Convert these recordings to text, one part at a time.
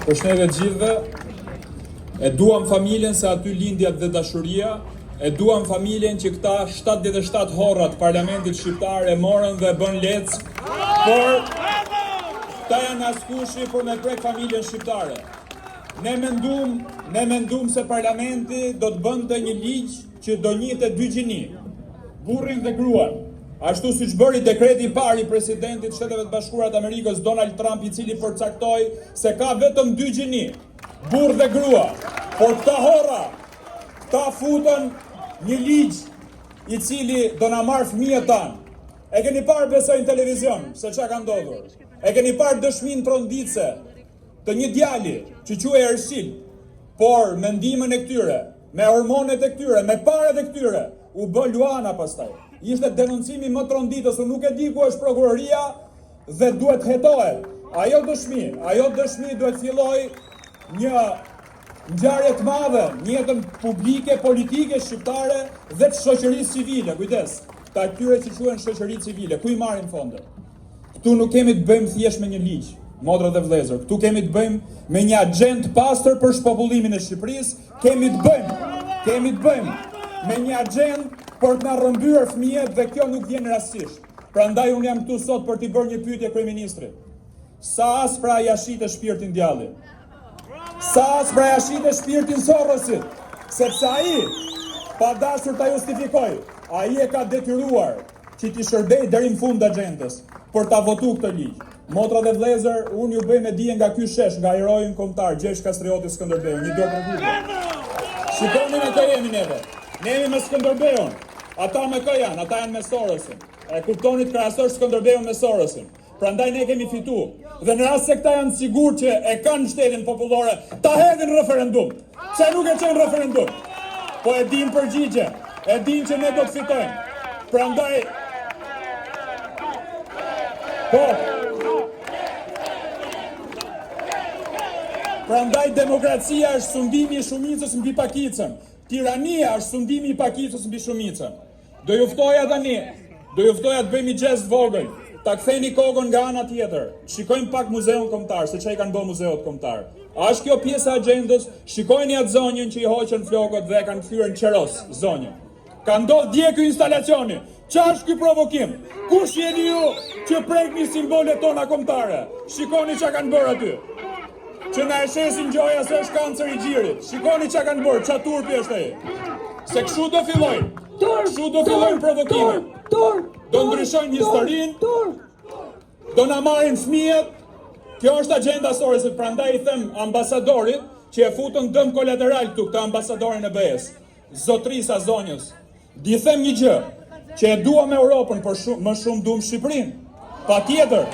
Për neve gjithve, e duam familjen se aty lindjat dhe dashuria, e duam familjen që këta 77 horrat parlamentit shqiptar e morën dhe bën lec, por këta janë askushi për me prek familjen shqiptare. Ne mendum se parlamenti do të bënte një ligj që do njihte dy gjini, burrin dhe gruan. Ashtu siç bëri dekreti I parë I presidentit Shteteve të Bashkuara të Amerikës Donald Trump, I cili përcaktoi se ka vetëm dy gjini, burr dhe grua. Por këta horra, këta futën një ligj I cili do na marr fëmijët tanë. E keni parë besoj në televizion se çka ka ndodhur. E keni parë dëshminë tronditse të një djali që quhej Ersil, por me ndihmën e këtyre, me hormonet e këtyre, me parat e këtyre, u bë Luana pastaj. Ishte denoncimi më tronditës, unë nuk e di ku është prokuroria dhe duhet hetohet. Ajo dëshmi duhet filloj një ngjarje të madhe në jetën publike, politike, shqiptare dhe të shoqërisë civile. Kujdes, ta këtyre që quhen shoqëri civile, ku I marrin fondet? Këtu nuk kemi të bëjmë thjesht me një ligj, motra dhe vëllezër. Këtu kemi të bëjmë me një agjend pastër për shpopullimin e Shqipërisë, kemi të bëjmë me një agjend për të na rrëmbyer fëmijët dhe kjo nuk vjen rastisht. Prandaj unë jam këtu sot për t'i bërë një pyetje kryeministrit. Sa aspra ja shite shpirtin djallit? Sa aspra ja shite shpirtin Sorosit? Sepse ai, pa dashur ta justifikoj, ai e ka detyruar që t'i shërbej deri në fund agjendës për ta votuar këtë ligj. Motra dhe vëllezër, unë ju bëj me dije nga ky shesh, nga heroi kombëtar Gjergj Kastrioti Skënderbeu, një dorë për gjithë. Shikoni në kë jemi neve. Ne jemi me Skënderbeun. Ata me kë janë? Ata janë me Sorosin. E kuptoni të krahasosh Skënderbeun me Sorosin. Prandaj ne kemi fituar. Dhe në rast se këta janë sigur që e kanë shtetin popullore, ta hedhin referendum. Pse nuk e çojnë referendum? Po e din përgjigje. E din që ne do të fitojmë. Prandaj Prandaj demokracia është sundimi I shumicës mbi pakicën. Tirania është sundimi I pakicës mbi shumicën. Do ju ftoja tani, do ju ftoja të bëjmë një gest vogël, ta ktheni kokën nga ana tjetër. Shikojmë pak muzeun kombëtar, se çai kanë bërë muzeut kombëtar. A është kjo pjesa e agjendës? Shikojeni atë zonjën që I hoqën flokët dhe kanë kthyer në qeros zonjën. Ka ndodhur dje ky instalacioni. Çfarë është ky provokim? Kush jeni ju që prekni simbolet tona kombëtare? Shikoni çka kanë bërë aty. Që na e shesin gjoja se është kancer I gjirit. Shikoni çka kanë bërë, çfarë turpi është ai. Se kështu do fillojnë. Kështu do fillojnë provokimet. Do ndryshojnë historinë. Do na marrin fëmijët. Kjo është agjenda Sorosit, prandaj I them ambasadorit që e futën dëm kolateral këtu këtë ambasadorin e BE-s. Zotrisa zonjës. Di them një gjë, që e duam Europën, por më shumë duam Shqipërinë. Patjetër.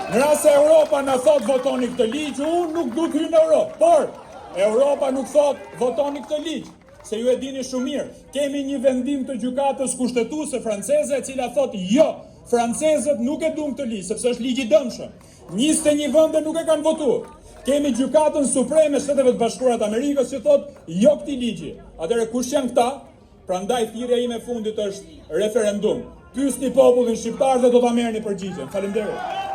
Në rast se Europa na thot votoni këtë ligj, unë nuk du të hyj në Europë, por Europa nuk thot votoni këtë ligj, se ju e dini shumë mirë. Kemi një vendim të gjykatës kushtetuese franceze e cila thot jo, francezët nuk e duan këtë ligj, sepse është ligj I dëmshëm. 21 vende nuk e kanë votuar. Kemi gjykatën supreme Shteteve të Bashkuara të Amerikës që thot jo këtij ligji. Atëherë kush janë këta? Prandaj thirrja ime fundit është referendum. Pyesni popullin shqiptar dhe do ta merrni përgjigjen. Faleminderit.